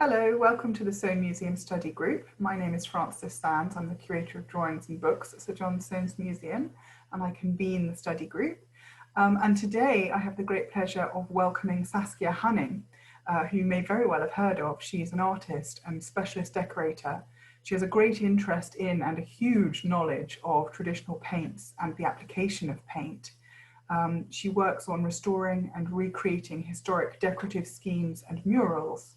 Hello, welcome to the Soane Museum Study Group. My name is Frances Sands. I'm the Curator of Drawings and Books at Sir John Soane's Museum, and I convene the study group. And today I have the great pleasure of welcoming Saskia Huning, who you may very well have heard of. She's an artist and specialist decorator. She has a great interest in and a huge knowledge of traditional paints and the application of paint. She works on restoring and recreating historic decorative schemes and murals.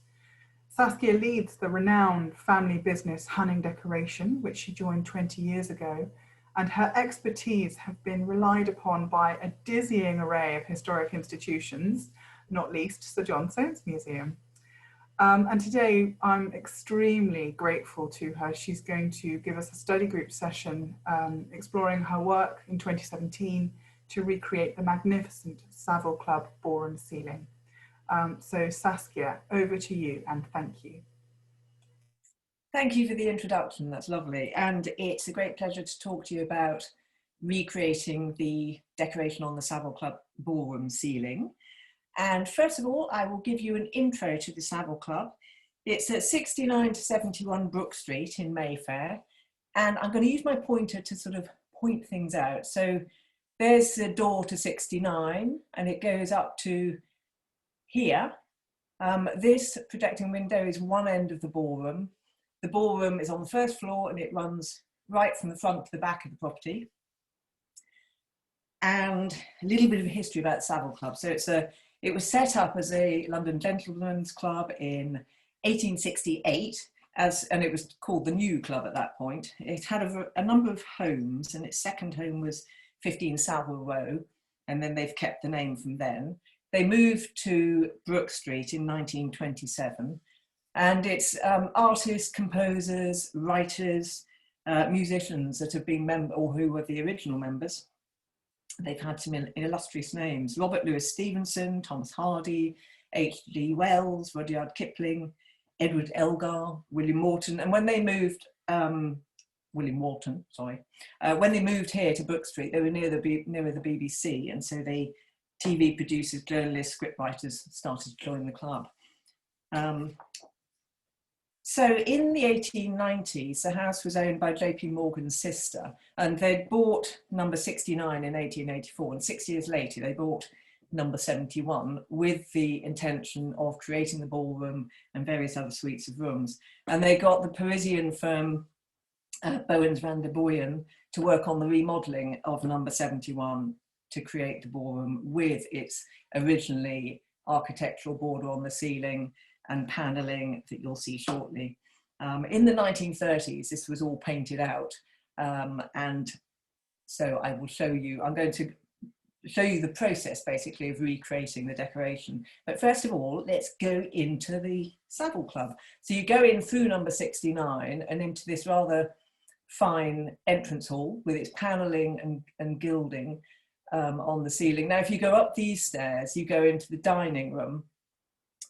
Saskia leads the renowned family business Huning Decoration, which she joined 20 years ago, and her expertise have been relied upon by a dizzying array of historic institutions, not least Sir John Soane's Museum. And today I'm extremely grateful to her. She's going to give us a study group session exploring her work in 2017 to recreate the magnificent Savile Club ballroom ceiling. So Saskia, over to you, and thank you. Thank you for the introduction, that's lovely. And it's a great pleasure to talk to you about recreating the decoration on the Savile Club ballroom ceiling. And first of all, I will give you an intro to the Savile Club. It's at 69 to 71 Brook Street in Mayfair. And I'm going to use my pointer to sort of point things out. So there's the door to 69, and it goes up to here. This projecting window is one end of the ballroom. The ballroom is on the first floor and it runs right from the front to the back of the property. And a little bit of history about the Savile Club. So it was set up as a London gentlemen's club in 1868, and it was called the New Club at that point. It had a number of homes, and its second home was 15 Savile Row, and then they've kept the name from then. They moved to Brook Street in 1927, and it's artists, composers, writers, musicians that have been members, or who were the original members. They've had some illustrious names: Robert Louis Stevenson, Thomas Hardy, H.G. Wells, Rudyard Kipling, Edward Elgar, William Morton. And when they moved, when they moved here to Brook Street, they were nearer the BBC, and so TV producers, journalists, scriptwriters started to join the club. So in the 1890s, the house was owned by J.P. Morgan's sister, and they'd bought number 69 in 1884, and 6 years later they bought number 71 with the intention of creating the ballroom and various other suites of rooms. And they got the Parisian firm Bowens van der Boyen to work on the remodelling of number 71 to create the ballroom with its originally architectural border on the ceiling and panelling that you'll see shortly. In the 1930s, this was all painted out. And so I will show you, I'm going to show you the process basically of recreating the decoration. But first of all, let's go into the Savile Club. So you go in through number 69 and into this rather fine entrance hall with its panelling and gilding on the ceiling. Now, if you go up these stairs, you go into the dining room,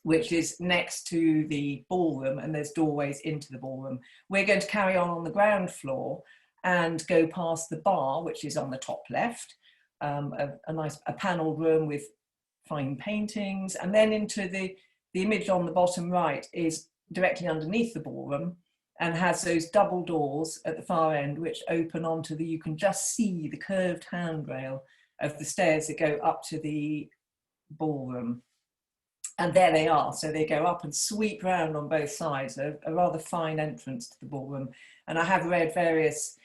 which is next to the ballroom, and there's doorways into the ballroom. We're going to carry on the ground floor and go past the bar, which is on the top left, a nice panelled room with fine paintings, and then into the image on the bottom right is directly underneath the ballroom and has those double doors at the far end which open onto you can just see the curved handrail of the stairs that go up to the ballroom. And there they are. So they go up and sweep round on both sides, a rather fine entrance to the ballroom. And I have read various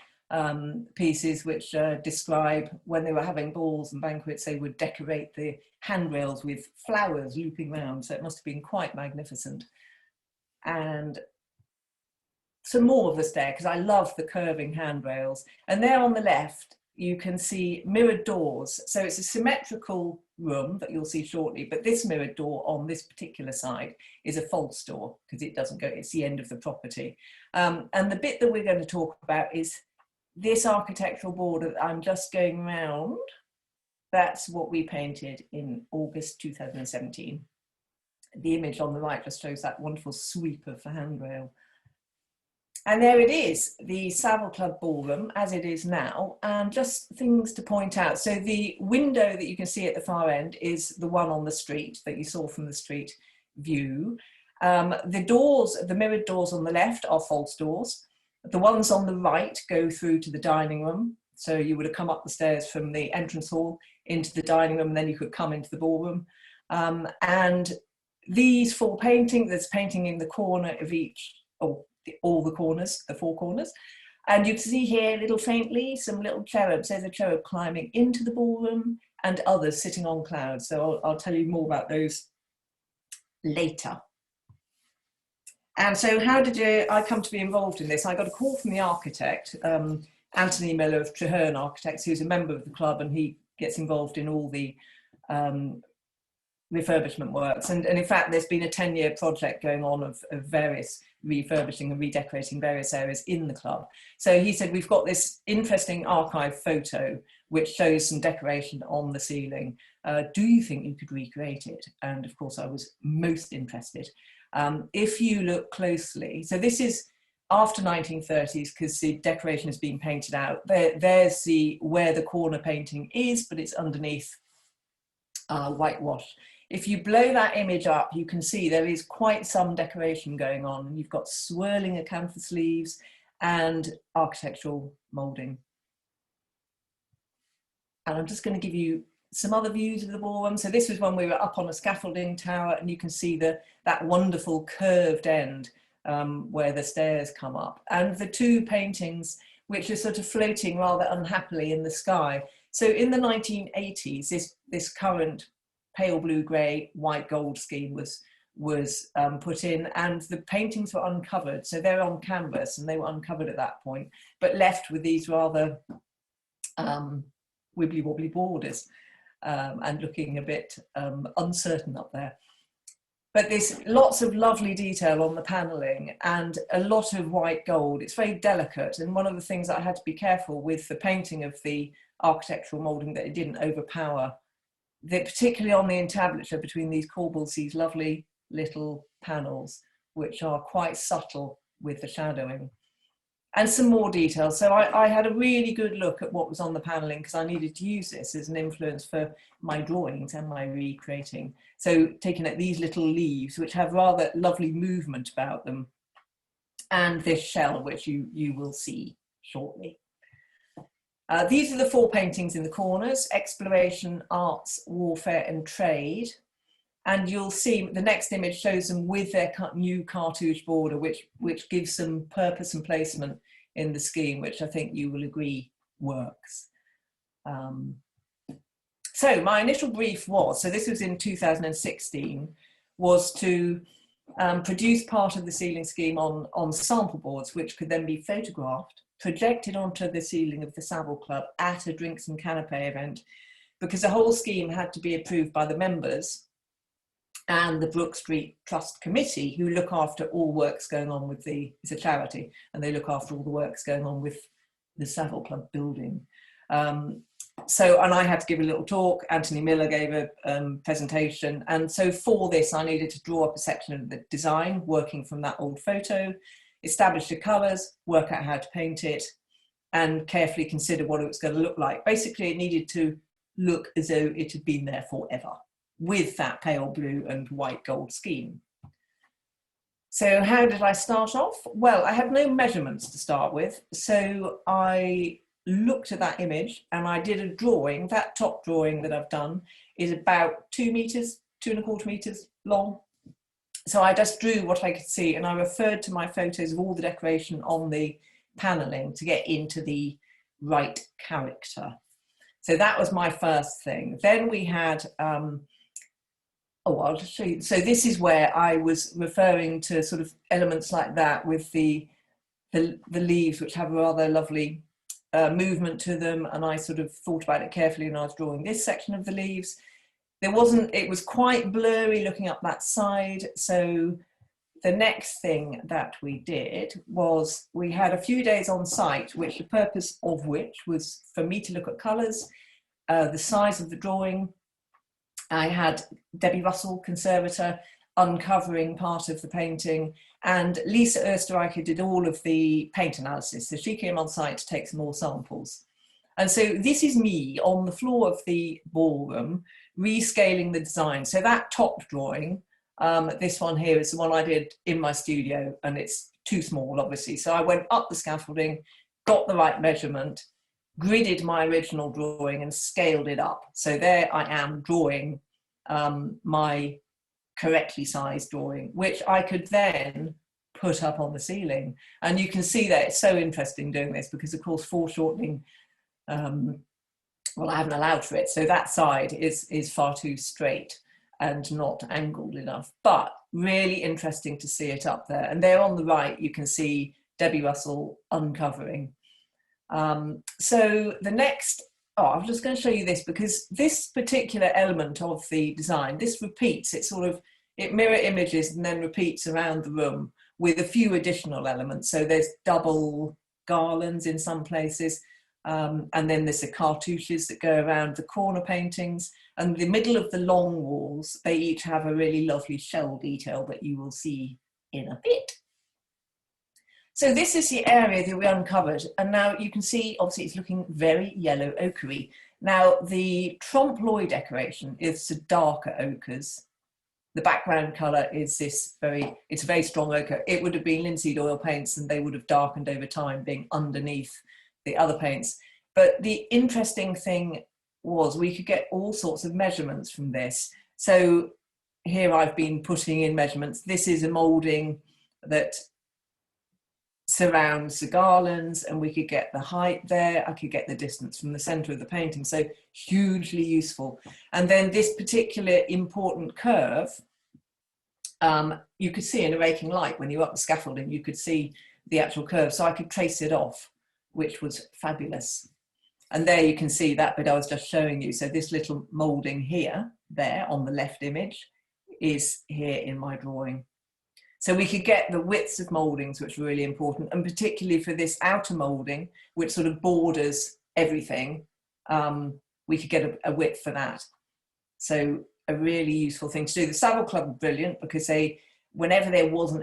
pieces which describe when they were having balls and banquets, they would decorate the handrails with flowers looping round. So it must have been quite magnificent. And some more of the stair, because I love the curving handrails. And there on the left, you can see mirrored doors. So it's a symmetrical room that you'll see shortly, but this mirrored door on this particular side is a false door because it doesn't go, it's the end of the property. And the bit that we're going to talk about is this architectural border that I'm just going round. That's what we painted in August 2017. The image on the right just shows that wonderful sweep of the handrail. And there it is, the Savile Club ballroom as it is now, and just things to point out. So the window that you can see at the far end is the one on the street that you saw from the street view. The doors, the mirrored doors on the left are false doors. The ones on the right go through to the dining room. So you would have come up the stairs from the entrance hall into the dining room, and then you could come into the ballroom. And these four paintings, there's painting in the corner of each, or all the corners, the four corners. And you can see here, little faintly, some little cherubs. There's a cherub climbing into the ballroom and others sitting on clouds. So I'll tell you more about those later. And so how did I come to be involved in this? I got a call from the architect, Anthony Miller of Treherne Architects, who's a member of the club, and he gets involved in all the refurbishment works. And in fact, there's been a 10-year project going on of various refurbishing and redecorating various areas in the club. So he said, we've got this interesting archive photo which shows some decoration on the ceiling. Do you think you could recreate it? And of course, I was most interested. If you look closely, so this is after 1930s, because the decoration has been painted out. There's where the corner painting is, but it's underneath whitewash. If you blow that image up, you can see there is quite some decoration going on. You've got swirling acanthus leaves and architectural moulding. And I'm just going to give you some other views of the ballroom. So this was when we were up on a scaffolding tower, and you can see that wonderful curved end where the stairs come up. And the two paintings, which are sort of floating rather unhappily in the sky. So in the 1980s, this current pale blue grey white gold scheme was put in, and the paintings were uncovered. So they're on canvas, and they were uncovered at that point, but left with these rather wibbly wobbly borders and looking a bit uncertain up there. But there's lots of lovely detail on the panelling and a lot of white gold. It's very delicate, and one of the things I had to be careful with the painting of the architectural moulding, that it didn't overpower, particularly on the entablature between these corbels, these lovely little panels, which are quite subtle with the shadowing. And some more details. So I had a really good look at what was on the panelling, because I needed to use this as an influence for my drawings and my recreating. So taking at these little leaves, which have rather lovely movement about them, and this shell, which you will see shortly. These are the four paintings in the corners: Exploration, Arts, Warfare and Trade. And you'll see the next image shows them with their new cartouche border, which gives some purpose and placement in the scheme, which I think you will agree works. So my initial brief was, so this was in 2016, was to produce part of the ceiling scheme on sample boards, which could then be photographed, projected onto the ceiling of the Savile Club at a drinks and canapé event, because the whole scheme had to be approved by the members and the Brook Street Trust Committee, who look after all works going on with it's a charity, and they look after all the works going on with the Savile Club building. And I had to give a little talk. Anthony Miller gave a presentation. And so for this, I needed to draw up a section of the design, working from that old photo, establish the colours, work out how to paint it, and carefully consider what it was going to look like. Basically, it needed to look as though it had been there forever, with that pale blue and white gold scheme. So how did I start off? Well, I had no measurements to start with. So I looked at that image and I did a drawing. That top drawing that I've done is about 2 meters, 2¼ meters long. So I just drew what I could see, and I referred to my photos of all the decoration on the panelling to get into the right character. So that was my first thing. Then we had, I'll just show you. So this is where I was referring to sort of elements like that with the leaves, which have a rather lovely movement to them. And I sort of thought about it carefully when I was drawing this section of the leaves. It was quite blurry looking up that side. So the next thing that we did was we had a few days on site, which the purpose of which was for me to look at colours, the size of the drawing. I had Debbie Russell, conservator, uncovering part of the painting, and Lisa Österreicher did all of the paint analysis. So she came on site to take some more samples. And so this is me on the floor of the ballroom, rescaling the design. So that top drawing This one here is the one I did in my studio, and it's too small, obviously. So I went up the scaffolding, got the right measurement, gridded my original drawing and scaled it up. So there I am drawing my correctly sized drawing, which I could then put up on the ceiling. And you can see that it's so interesting doing this because, of course, foreshortening, well, I haven't allowed for it. So that side is far too straight and not angled enough, but really interesting to see it up there. And there on the right, you can see Debbie Russell uncovering. So the next, I'm just going to show you this because this particular element of the design, this repeats, it mirror images and then repeats around the room with a few additional elements. So there's double garlands in some places, and then there's the cartouches that go around the corner paintings, and the middle of the long walls, they each have a really lovely shell detail that you will see in a bit. So this is the area that we uncovered, and now you can see, obviously it's looking very yellow ochre-y. Now the trompe-l'oeil decoration is the darker ochres. The background colour is it's a very strong ochre. It would have been linseed oil paints and they would have darkened over time being underneath the other paints. But the interesting thing was we could get all sorts of measurements from this. So here I've been putting in measurements. This is a moulding that surrounds the garlands, and we could get the height there. I could get the distance from the centre of the painting, so hugely useful. And then this particular important curve, you could see in a raking light when you were up the scaffolding, you could see the actual curve, so I could trace it off, which was fabulous. And there you can see that bit I was just showing you. So this little moulding here, there on the left image, is here in my drawing. So we could get the widths of mouldings, which were really important, and particularly for this outer moulding, which sort of borders everything, we could get a width for that. So a really useful thing to do. The Savile Club were brilliant because whenever there was an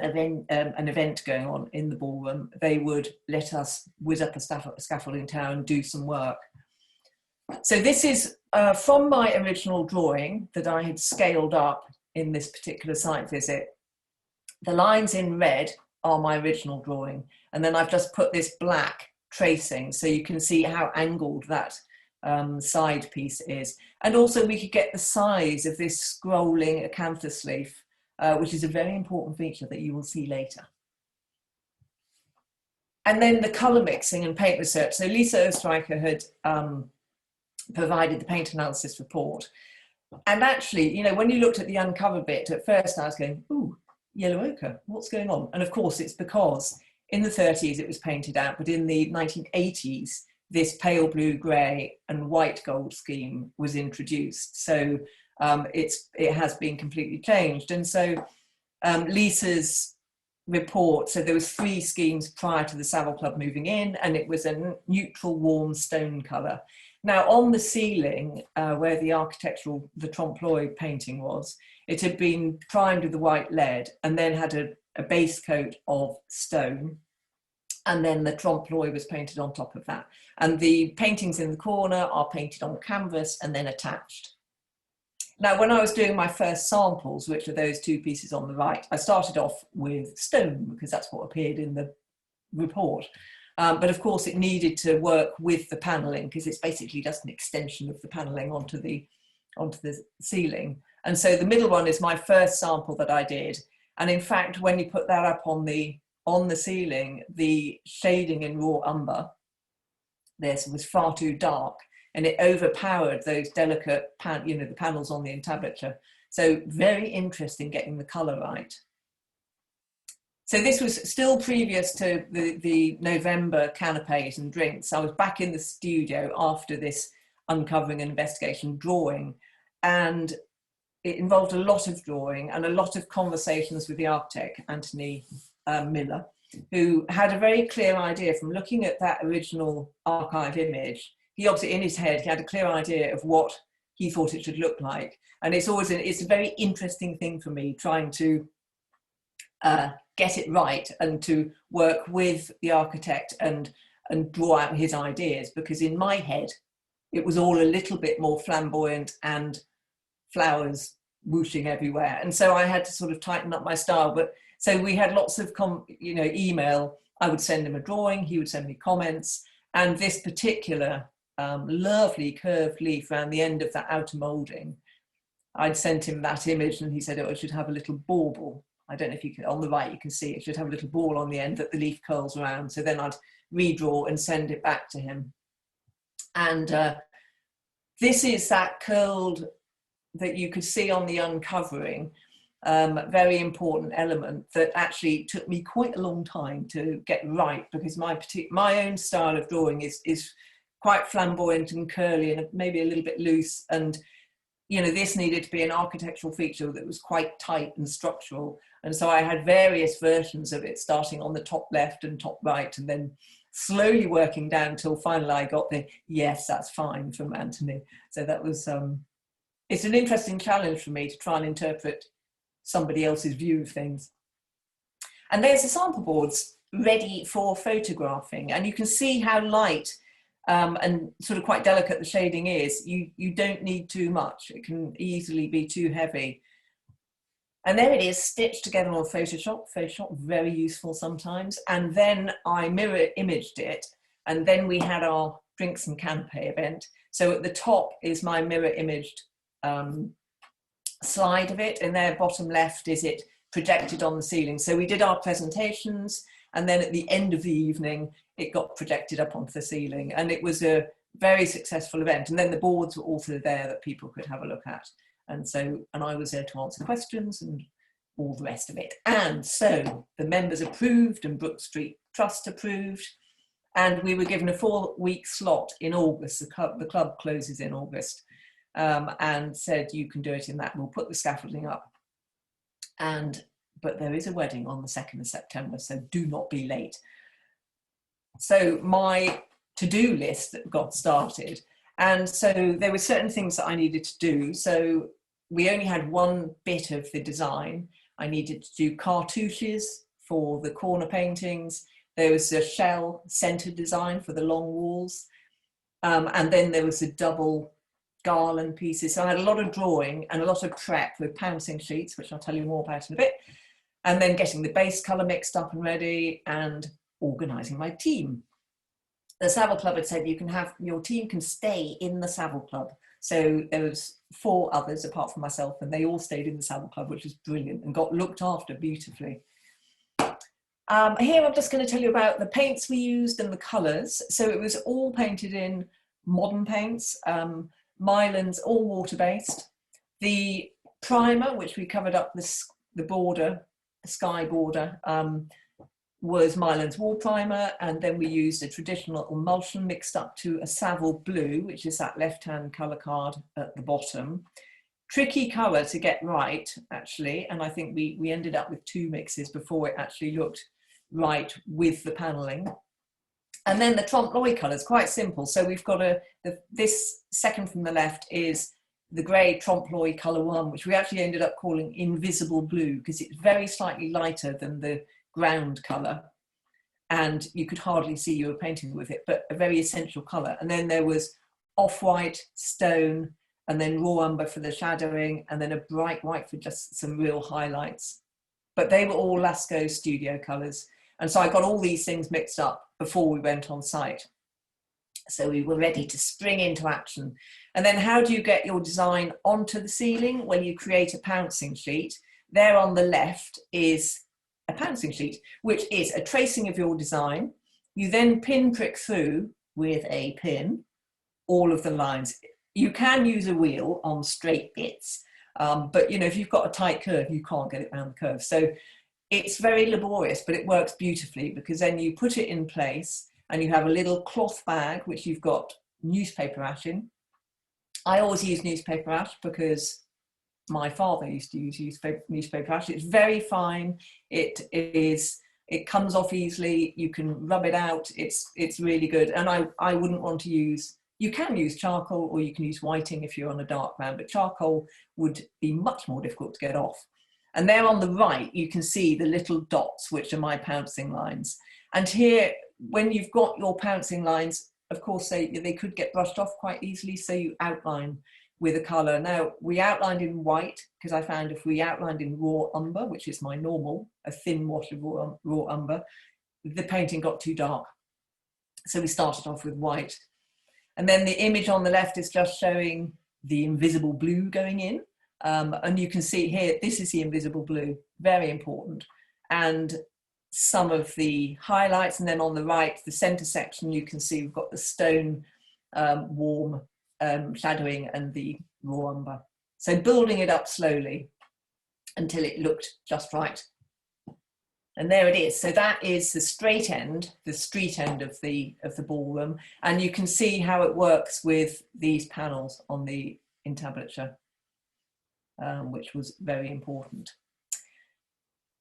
event going on in the ballroom, they would let us whiz up a scaffolding tower and do some work. So this is from my original drawing that I had scaled up in this particular site visit. The lines in red are my original drawing, and then I've just put this black tracing so you can see how angled that side piece is. And also we could get the size of this scrolling acanthus leaf, which is a very important feature that you will see later. And then the colour mixing and paint research. So Lisa Oestreicher had provided the paint analysis report. And actually, you know, when you looked at the uncover bit, at first I was going, ooh, yellow ochre, what's going on? And of course it's because in the 30s it was painted out, but in the 1980s this pale blue, grey and white gold scheme was introduced. So it has been completely changed. And so Lisa's report, so there was 3 schemes prior to the Savile Club moving in, and it was a neutral warm stone colour. Now on the ceiling where the trompe-l'oeil painting was, it had been primed with the white lead and then had a base coat of stone, and then the trompe-l'oeil was painted on top of that. And the paintings in the corner are painted on canvas and then attached. Now, when I was doing my first samples, which are those 2 pieces on the right, I started off with stone because that's what appeared in the report. But of course, it needed to work with the panelling because it's basically just an extension of the panelling onto the ceiling. And so the middle one is my first sample that I did. And in fact, when you put that up on the ceiling, the shading in raw umber, this was far too dark, and it overpowered those delicate, the panels on the entablature. So very interesting getting the colour right. So this was still previous to the November canapes and drinks. I was back in the studio after this uncovering and investigation drawing, and it involved a lot of drawing and a lot of conversations with the architect, Anthony Miller, who had a very clear idea from looking at that original archive image. He obviously, in his head, he had a clear idea of what he thought it should look like. And it's always it's a very interesting thing for me, trying to get it right and to work with the architect and draw out his ideas, because in my head, it was all a little bit more flamboyant and flowers whooshing everywhere. And so I had to sort of tighten up my style. But so we had lots of, email. I would send him a drawing, he would send me comments. And this particular lovely curved leaf around the end of that outer moulding, I'd sent him that image and he said, oh, it should have a little bauble. I don't know if you can, on the right, you can see it should have a little ball on the end that the leaf curls around. So then I'd redraw and send it back to him. And this is that curled that you could see on the uncovering, very important element that actually took me quite a long time to get right, because my own style of drawing is quite flamboyant and curly and maybe a little bit loose. And this needed to be an architectural feature that was quite tight and structural. And so I had various versions of it, starting on the top left and top right, and then slowly working down until finally I got the yes, that's fine from Anthony. So that was, it's an interesting challenge for me to try and interpret somebody else's view of things. And there's the sample boards ready for photographing. And you can see how light and sort of quite delicate the shading is. You don't need too much. It can easily be too heavy. And there it is, stitched together on Photoshop. Photoshop, very useful sometimes. And then I mirror imaged it. And then we had our drinks and canapé event. So at the top is my mirror imaged slide of it. And there, bottom left, is it projected on the ceiling. So we did our presentations. And then at the end of the evening, it got projected up onto the ceiling. And it was a very successful event. And then the boards were also there that people could have a look at. And I was there to answer questions and all the rest of it. And so the members approved and Brook Street Trust approved. And we were given a 4-week slot in August. The club closes in August, and said, you can do it in that. We'll put the scaffolding up. But there is a wedding on the 2nd of September, so do not be late. So my to-do list got started. And so there were certain things that I needed to do. So we only had one bit of the design. I needed to do cartouches for the corner paintings. There was a shell centre design for the long walls. And then there was a double garland pieces. So I had a lot of drawing and a lot of prep with pouncing sheets, which I'll tell you more about in a bit. And then getting the base colour mixed up and ready and organising my team. The Savile Club had said your team can stay in the Savile Club. So there was 4 others apart from myself, and they all stayed in the Savile Club, which was brilliant and got looked after beautifully. Here I'm just going to tell you about the paints we used and the colours. So it was all painted in modern paints, Mylands, all water-based. The primer, which we covered up the border, the sky border, was Mylands wall primer, and then we used a traditional emulsion mixed up to a Savile blue, which is that left-hand colour card at the bottom. Tricky colour to get right, actually, and I think we ended up with 2 mixes before it actually looked right with the panelling. And then the trompe colours, quite simple. So we've got this second from the left is the grey trompe colour 1, which we actually ended up calling invisible blue, because it's very slightly lighter than the ground colour, and you could hardly see you were painting with it, but a very essential colour. And then there was off-white, stone, and then raw umber for the shadowing, and then a bright white for just some real highlights. But they were all Lascaux studio colours. And so I got all these things mixed up before we went on site. So we were ready to spring into action. And then how do you get your design onto the ceiling? Well, you create a pouncing sheet. There on the left is a pouncing sheet, which is a tracing of your design. You then pin prick through with a pin all of the lines. You can use a wheel on straight bits, but if you've got a tight curve, you can't get it around the curve. So it's very laborious, but it works beautifully, because then you put it in place and you have a little cloth bag, which you've got newspaper ash in. I always use newspaper ash because my father used to use newspaper ash. It's very fine. It comes off easily. You can rub it out. It's really good. And I wouldn't want to use, you can use charcoal or you can use whiting if you're on a dark ground, but charcoal would be much more difficult to get off. And there on the right, you can see the little dots, which are my pouncing lines. And here, when you've got your pouncing lines, of course, they could get brushed off quite easily. So you outline with a colour. Now, we outlined in white, because I found if we outlined in raw umber, which is my normal, a thin wash of raw umber, the painting got too dark. So we started off with white. And then the image on the left is just showing the invisible blue going in. And you can see here, this is the invisible blue, very important. And some of the highlights, and then on the right, the center section, you can see we've got the stone warm shadowing and the raw umber. So building it up slowly until it looked just right. And there it is. So that is the straight end, the street end of the ballroom. And you can see how it works with these panels on the entablature, which was very important.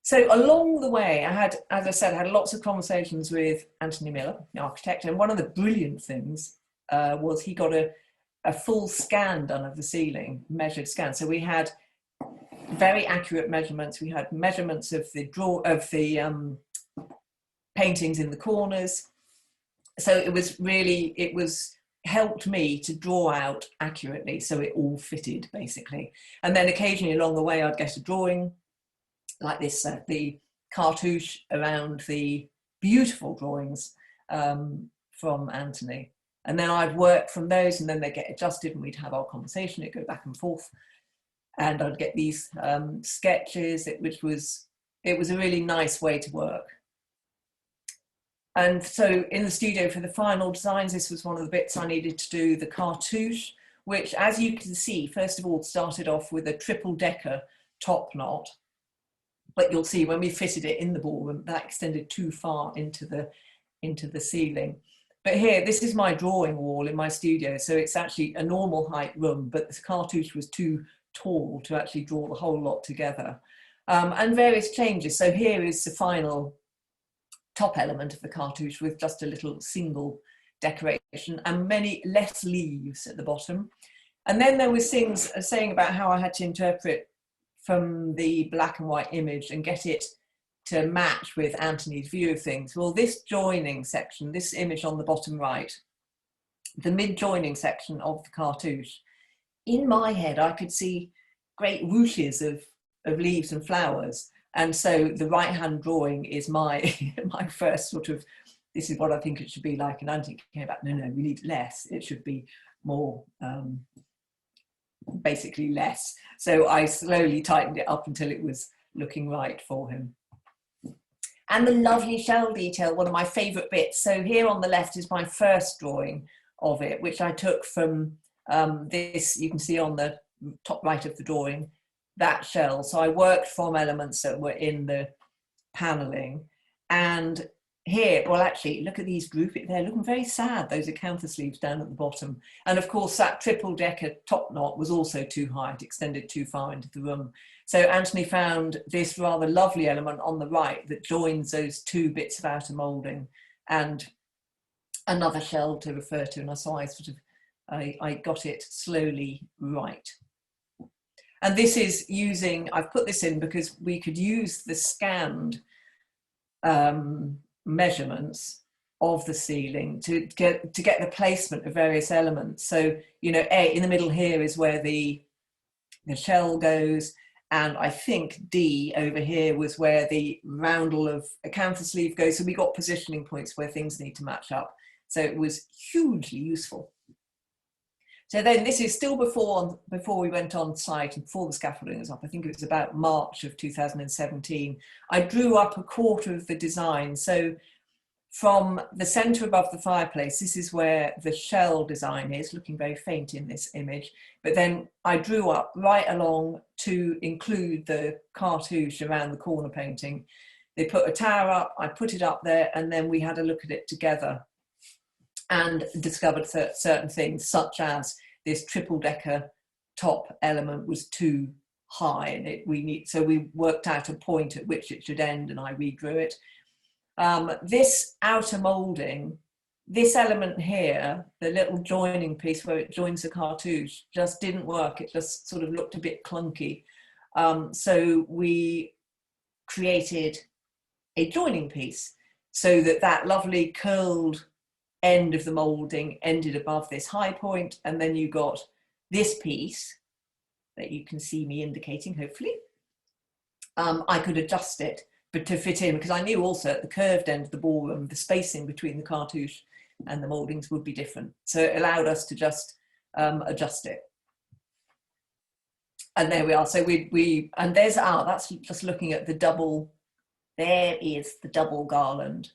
So along the way, I had, as I said, I had lots of conversations with Anthony Miller, the architect. And one of the brilliant things was he got a full scan done of the ceiling, measured scan. So we had very accurate measurements. We had measurements of the paintings in the corners. So it was helped me to draw out accurately, so it all fitted basically. And then occasionally along the way, I'd get a drawing like this, the cartouche around the beautiful drawings from Anthony. And then I'd work from those, and then they get adjusted, and we'd have our conversation. It'd go back and forth. And I'd get these sketches, it was a really nice way to work. And so in the studio for the final designs, this was one of the bits I needed to do, the cartouche, which, as you can see, first of all, started off with a triple-decker top knot. But you'll see when we fitted it in the ballroom, that extended too far into the ceiling. But here, this is my drawing wall in my studio. So it's actually a normal height room, but the cartouche was too tall to actually draw the whole lot together. And various changes. So here is the final top element of the cartouche with just a little single decoration and many less leaves at the bottom. And then there was things saying about how I had to interpret from the black and white image and get it to match with Anthony's view of things. Well, this joining section, this image on the bottom right, the mid-joining section of the cartouche, in my head, I could see great ruches of leaves and flowers. And so the right-hand drawing is my first sort of, this is what I think it should be like. And Anthony came back, no, we need less. It should be more, basically less. So I slowly tightened it up until it was looking right for him. And the lovely shell detail, one of my favourite bits. So here on the left is my first drawing of it, which I took from this, you can see on the top right of the drawing, that shell. So I worked from elements that were in the panelling. And here, well, actually, look at these grouping, they're looking very sad, those acanthus leaves down at the bottom. And of course, that triple-decker top knot was also too high, it extended too far into the room. So Anthony found this rather lovely element on the right that joins those two bits of outer moulding and another shell to refer to. And so I got it slowly right. And this is using, I've put this in because we could use the scanned measurements of the ceiling to get the placement of various elements. So, you know, in the middle here is where the shell goes, and I think D over here was where the roundel of acanthus leaf goes. So we got positioning points where things need to match up. So it was hugely useful. So then this is still before we went on site and before the scaffolding was up. I think it was about March of 2017. I drew up a quarter of the design. So from the centre above the fireplace, this is where the shell design is, looking very faint in this image. But then I drew up right along to include the cartouche around the corner painting. They put a tower up, I put it up there, and then we had a look at it together and discovered certain things, such as this triple-decker top element was too high, and so we worked out a point at which it should end, and I redrew it. This outer moulding, this element here, the little joining piece where it joins the cartouche, just didn't work. It just sort of looked a bit clunky. So we created a joining piece so that lovely curled end of the moulding ended above this high point, and then you got this piece that you can see me indicating, hopefully, I could adjust it, but to fit in, because I knew also at the curved end of the ballroom, the spacing between the cartouche and the mouldings would be different. So it allowed us to just adjust it. And there we are. So and there's that's just looking at the double, there is the double garland.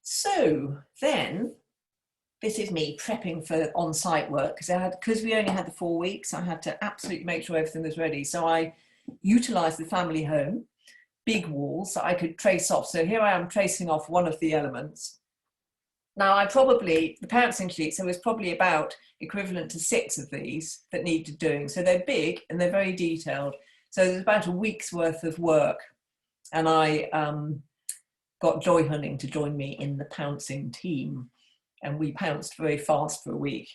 So then, this is me prepping for on-site work, because we only had the 4 weeks, I had to absolutely make sure everything was ready. So I utilised the family home, big walls that I could trace off. So here I am tracing off one of the elements. Now the pouncing sheets, there was probably about equivalent to 6 of these that needed doing. So they're big and they're very detailed. So there's about a week's worth of work. And I got Joy Huning to join me in the pouncing team. And we pounced very fast for a week.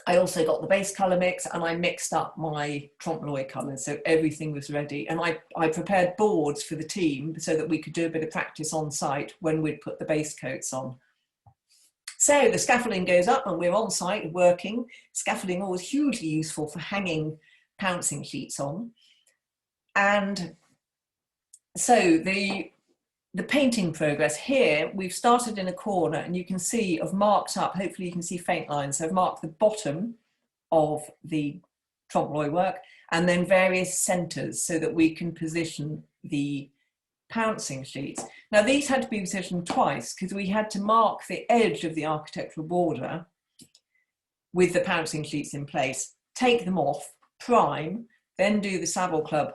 I also got the base colour mix, and I mixed up my trompe-l'oeil colours, so everything was ready. And I prepared boards for the team so that we could do a bit of practice on site when we'd put the base coats on. So the scaffolding goes up and we're on site working. Scaffolding always hugely useful for hanging pouncing sheets on. And so the painting progress here, we've started in a corner, and you can see I've marked up, hopefully you can see faint lines. So I've marked the bottom of the trompe-l'oeil work and then various centres so that we can position the pouncing sheets. Now these had to be positioned twice because we had to mark the edge of the architectural border with the pouncing sheets in place, take them off, prime, then do the Savile Club,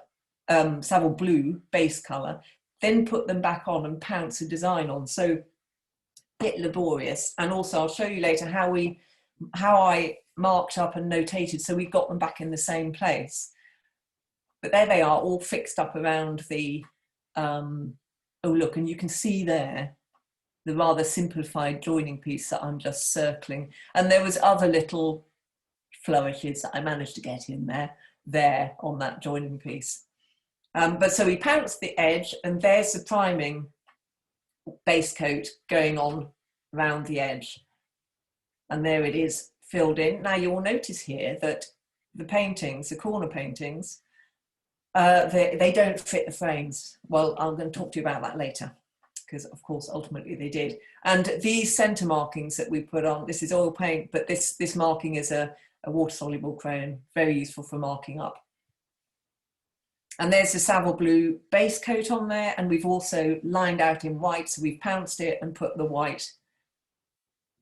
Savile Blue base colour, then put them back on and pounce a design on. So a bit laborious. And also I'll show you later how I marked up and notated so we got them back in the same place. But there they are, all fixed up around the, oh look, and you can see there the rather simplified joining piece that I'm just circling. And there was other little flourishes that I managed to get in there on that joining piece. But so we pounced the edge, and there's the priming base coat going on around the edge. And there it is filled in. Now you'll notice here that the paintings, the corner paintings, they don't fit the frames. Well, I'm going to talk to you about that later, because of course ultimately they did. And these centre markings that we put on, this is oil paint, but this marking is a water-soluble crayon, very useful for marking up. And there's the Savile Blue base coat on there, and we've also lined out in white, so we've pounced it and put the white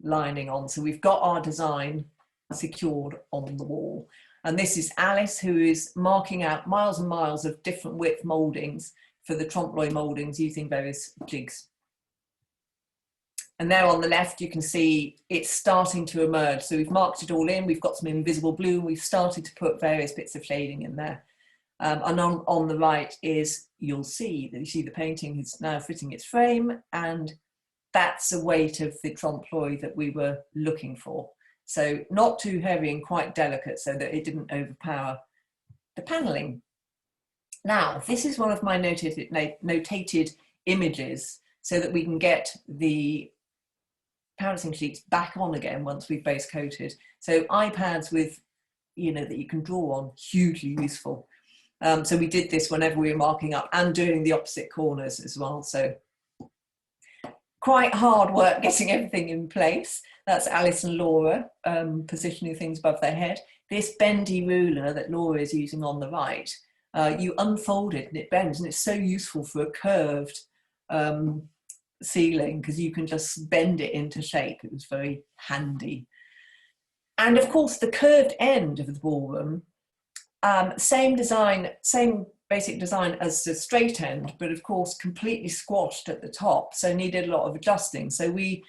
lining on. So we've got our design secured on the wall. And this is Alice, who is marking out miles and miles of different width mouldings for the trompe-l'oeil mouldings using various jigs. And there on the left, you can see it's starting to emerge. So we've marked it all in, we've got some invisible blue, we've started to put various bits of shading in there. And on the right is, you see the painting is now fitting its frame, and that's the weight of the trompe-l'oeil that we were looking for. So not too heavy and quite delicate so that it didn't overpower the panelling. Now, this is one of my notated images so that we can get the pouncing sheets back on again once we've base coated. So iPads with, that you can draw on, hugely useful. So we did this whenever we were marking up and doing the opposite corners as well. So quite hard work getting everything in place. That's Alice and Laura positioning things above their head. This bendy ruler that Laura is using on the right, you unfold it and it bends, and it's so useful for a curved ceiling because you can just bend it into shape. It was very handy. And of course, the curved end of the ballroom, same design, same basic design as the straight end, but of course completely squashed at the top, so needed a lot of adjusting. So we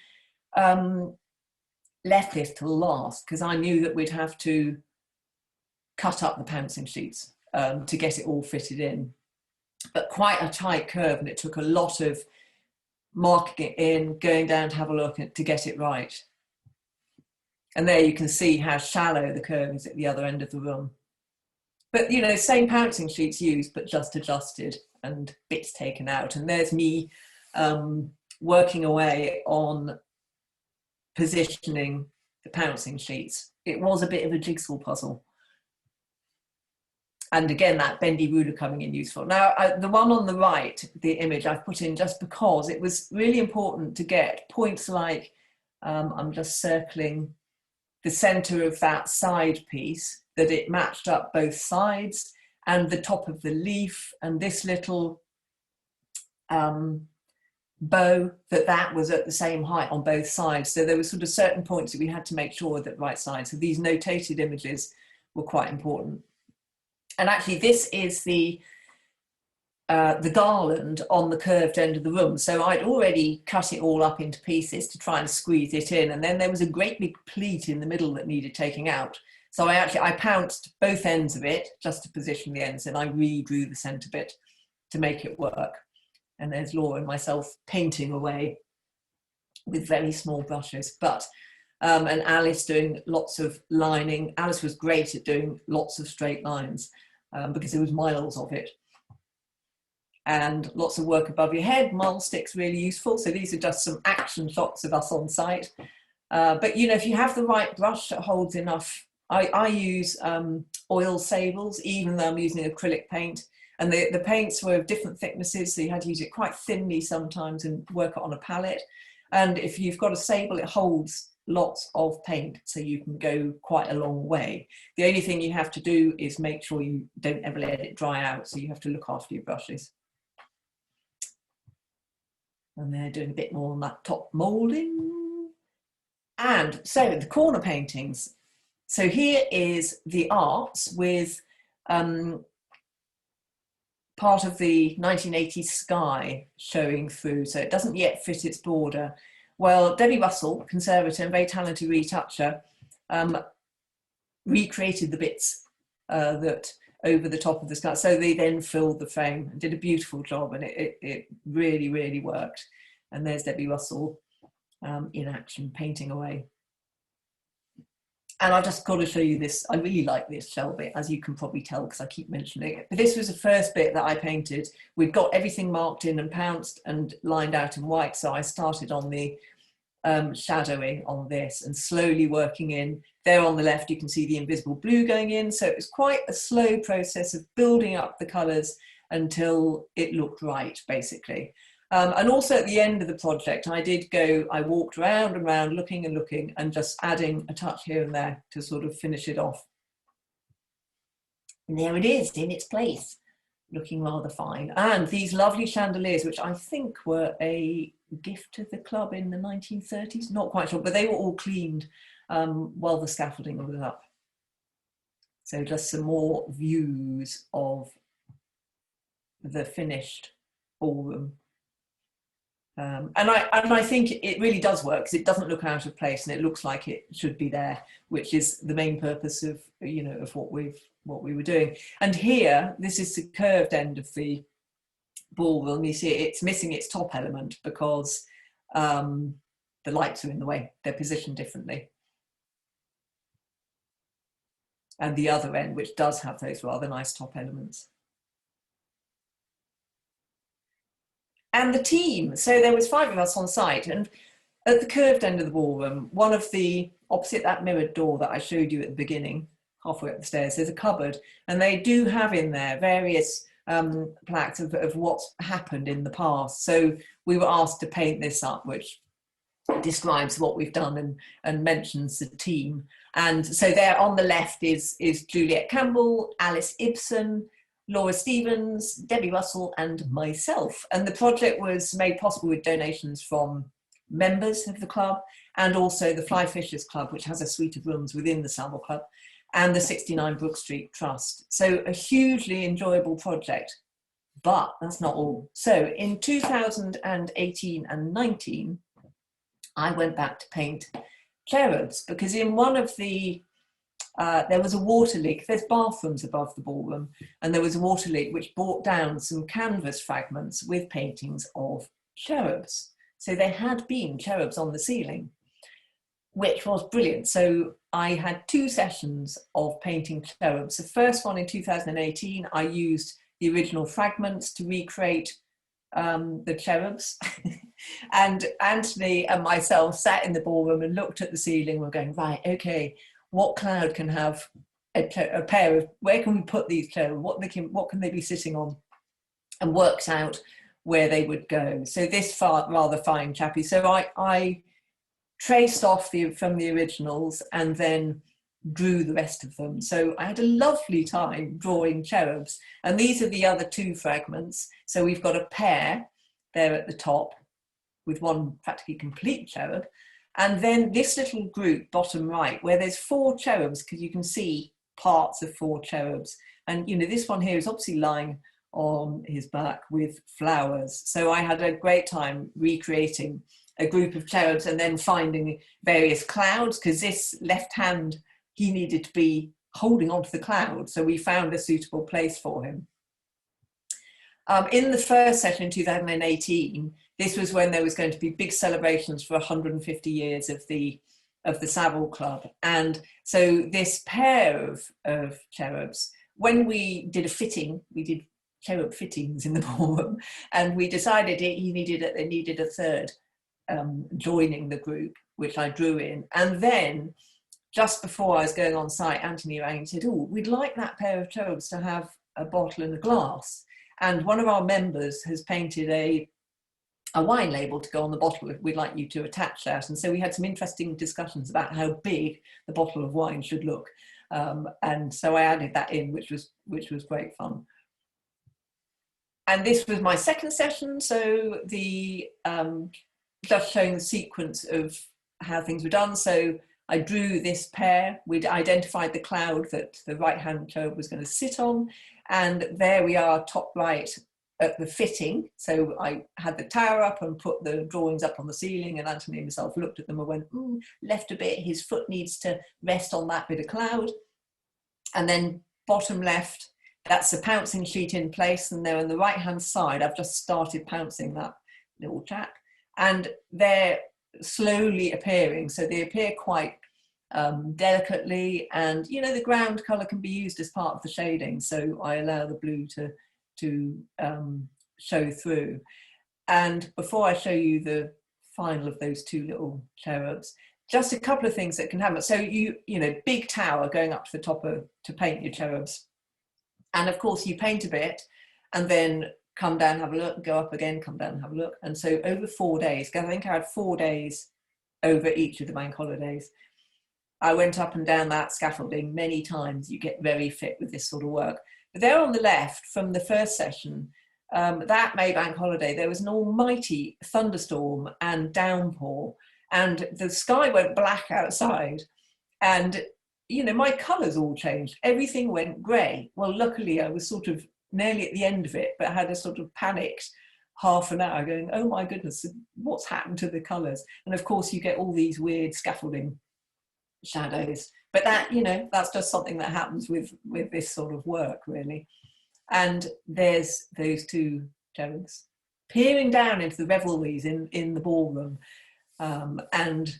left this till last because I knew that we'd have to cut up the pouncing sheets to get it all fitted in. But quite a tight curve, and it took a lot of marking it in, going down to have a look to get it right. And there you can see how shallow the curve is at the other end of the room. But, same pouncing sheets used, but just adjusted and bits taken out. And there's me working away on positioning the pouncing sheets. It was a bit of a jigsaw puzzle. And again, that bendy ruler coming in useful. Now, the one on the right, the image I've put in just because it was really important to get points like, I'm just circling the center of that side piece, that it matched up both sides, and the top of the leaf, and this little bow, that was at the same height on both sides. So there were sort of certain points that we had to make sure that right side. So these notated images were quite important. And actually this is the garland on the curved end of the room. So I'd already cut it all up into pieces to try and squeeze it in. And then there was a great big pleat in the middle that needed taking out. So I pounced both ends of it just to position the ends, and I redrew the center bit to make it work. And there's Laura and myself painting away with very small brushes. But and Alice doing lots of lining. Alice was great at doing lots of straight lines because there was miles of it. And lots of work above your head. Mole sticks really useful. So these are just some action shots of us on site. But you know, if you have the right brush that holds enough, I use oil sables, even though I'm using acrylic paint. And the paints were of different thicknesses, so you had to use it quite thinly sometimes and work it on a palette. And if you've got a sable, it holds lots of paint, so you can go quite a long way. The only thing you have to do is make sure you don't ever let it dry out, so you have to look after your brushes. And they're doing a bit more on that top moulding. And so the corner paintings. So here is the arts with part of the 1980s sky showing through, so it doesn't yet fit its border. Well, Debbie Russell, conservator and very talented retoucher, recreated the bits that over the top of the sky. So they then filled the frame and did a beautiful job, and it really, really worked. And there's Debbie Russell in action, painting away. And I've just got to show you this. I really like this shell bit, as you can probably tell because I keep mentioning it. But this was the first bit that I painted. We'd got everything marked in and pounced and lined out in white. So I started on the shadowing on this and slowly working in. There on the left, you can see the invisible blue going in. So it was quite a slow process of building up the colours until it looked right, basically. And also at the end of the project, I walked round and round, looking and looking, and just adding a touch here and there to sort of finish it off. And there it is in its place, looking rather fine. And these lovely chandeliers, which I think were a gift to the club in the 1930s, not quite sure, but they were all cleaned while the scaffolding was up. So just some more views of the finished ballroom. And I think it really does work because it doesn't look out of place and it looks like it should be there, which is the main purpose of, you know, of what we were doing. And here, this is the curved end of the ballroom. You see it's missing its top element because the lights are in the way. They're positioned differently. And the other end, which does have those rather nice top elements. And the team, so there was 5 of us on site, and at the curved end of the ballroom, one of the, opposite that mirrored door that I showed you at the beginning, halfway up the stairs, there's a cupboard, and they do have in there various plaques of what's happened in the past. So we were asked to paint this up, which describes what we've done and mentions the team. And so there on the left is Juliet Campbell, Alice Ibsen, Laura Stevens, Debbie Russell and myself. And the project was made possible with donations from members of the club and also the Fly Fishers Club, which has a suite of rooms within the Savile Club, and the 69 Brook Street Trust. So a hugely enjoyable project, but that's not all. So in 2018 and 19, I went back to paint cherubs because in one of the there was a water leak. There's bathrooms above the ballroom, and there was a water leak which brought down some canvas fragments with paintings of cherubs. So there had been cherubs on the ceiling, which was brilliant. So I had 2 sessions of painting cherubs. The first one in 2018, I used the original fragments to recreate the cherubs. And Anthony and myself sat in the ballroom and looked at the ceiling. We're going, right, okay, what cloud can have a pair of, where can we put these clouds? What can they be sitting on? And worked out where they would go. So this rather fine chappie. So I traced off from the originals and then drew the rest of them. So I had a lovely time drawing cherubs. And these are the other two fragments. So we've got a pair there at the top with one practically complete cherub. And then this little group, bottom right, where there's 4 cherubs, because you can see parts of 4 cherubs. And, you know, this one here is obviously lying on his back with flowers. So I had a great time recreating a group of cherubs and then finding various clouds, because this left hand, he needed to be holding onto the cloud. So we found a suitable place for him. In the first session in 2018, this was when there was going to be big celebrations for 150 years of the Savile Club. And so this pair of cherubs, when we did a fitting, we did cherub fittings in the ballroom, and we decided they needed a third joining the group, which I drew in. And then just before I was going on site, Anthony rang and said, oh, we'd like that pair of cherubs to have a bottle and a glass. And one of our members has painted a wine label to go on the bottle. We'd like you to attach that. And so we had some interesting discussions about how big the bottle of wine should look. And so I added that in, which was great fun. And this was my second session. So the just showing the sequence of how things were done. So I drew this pair. We'd identified the cloud that the right-hand cherub was going to sit on. And there we are, top right, at the fitting. So I had the tower up and put the drawings up on the ceiling, and Anthony himself looked at them and went, left a bit, his foot needs to rest on that bit of cloud. And then bottom left, that's the pouncing sheet in place. And there on the right-hand side, I've just started pouncing that little chap. And they're slowly appearing. So they appear quite delicately, and you know, the ground colour can be used as part of the shading, so I allow the blue to show through. And before I show you the final of those 2 little cherubs, just a couple of things that can happen. So you know, big tower going up to the top to paint your cherubs, and of course you paint a bit and then come down, have a look, go up again, come down, have a look. And so over 4 days, because I think I had 4 days over each of the bank holidays, I went up and down that scaffolding many times. You get very fit with this sort of work. But there on the left from the first session, that May bank holiday, there was an almighty thunderstorm and downpour, and the sky went black outside. And, you know, my colours all changed. Everything went grey. Well, luckily I was sort of nearly at the end of it, but I had a sort of panicked half an hour going, oh my goodness, what's happened to the colours? And of course you get all these weird scaffolding shadows, but that, you know, that's just something that happens with this sort of work, really. And there's those 2 cherubs peering down into the revelries in the ballroom. And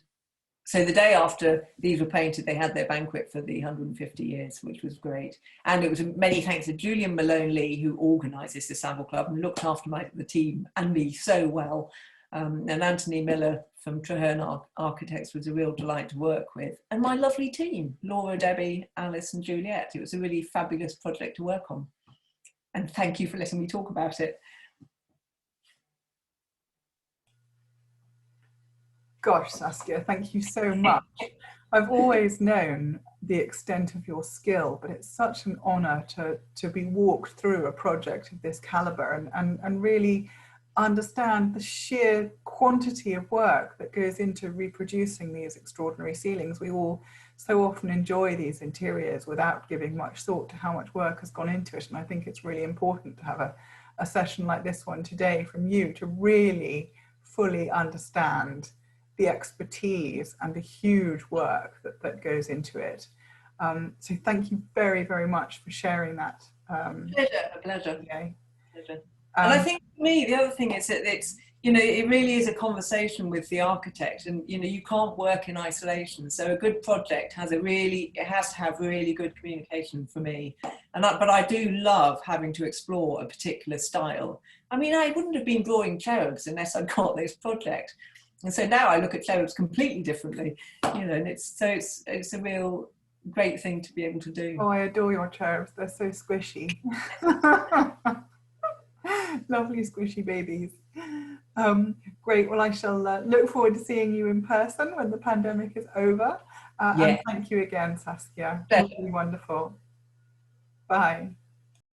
so the day after these were painted, they had their banquet for the 150 years, which was great. And it was many thanks to Julian Malone-Lee, who organises the Savile Club and looked after the team and me so well. And Anthony Miller from Traherne Architects was a real delight to work with. And my lovely team, Laura, Debbie, Alice and Juliet. It was a really fabulous project to work on. And thank you for letting me talk about it. Gosh, Saskia, thank you so much. I've always known the extent of your skill, but it's such an honour to be walked through a project of this calibre and really understand the sheer quantity of work that goes into reproducing these extraordinary ceilings. We all so often enjoy these interiors without giving much thought to how much work has gone into it, and I think it's really important to have a session like this one today from you to really fully understand the expertise and the huge work that goes into it. So thank you very, very much for sharing that. Pleasure, a pleasure. Today. Pleasure. And I think for me, the other thing is that you know, it really is a conversation with the architect, and you know, you can't work in isolation. So a good project has it has to have really good communication for me. But I do love having to explore a particular style. I mean, I wouldn't have been drawing cherubs unless I'd got this project. And so now I look at cherubs completely differently, you know, and it's a real great thing to be able to do. Oh, I adore your cherubs. They're so squishy. Lovely squishy babies. Great. Well, I shall look forward to seeing you in person when the pandemic is over. And thank you again, Saskia. Really wonderful. Bye.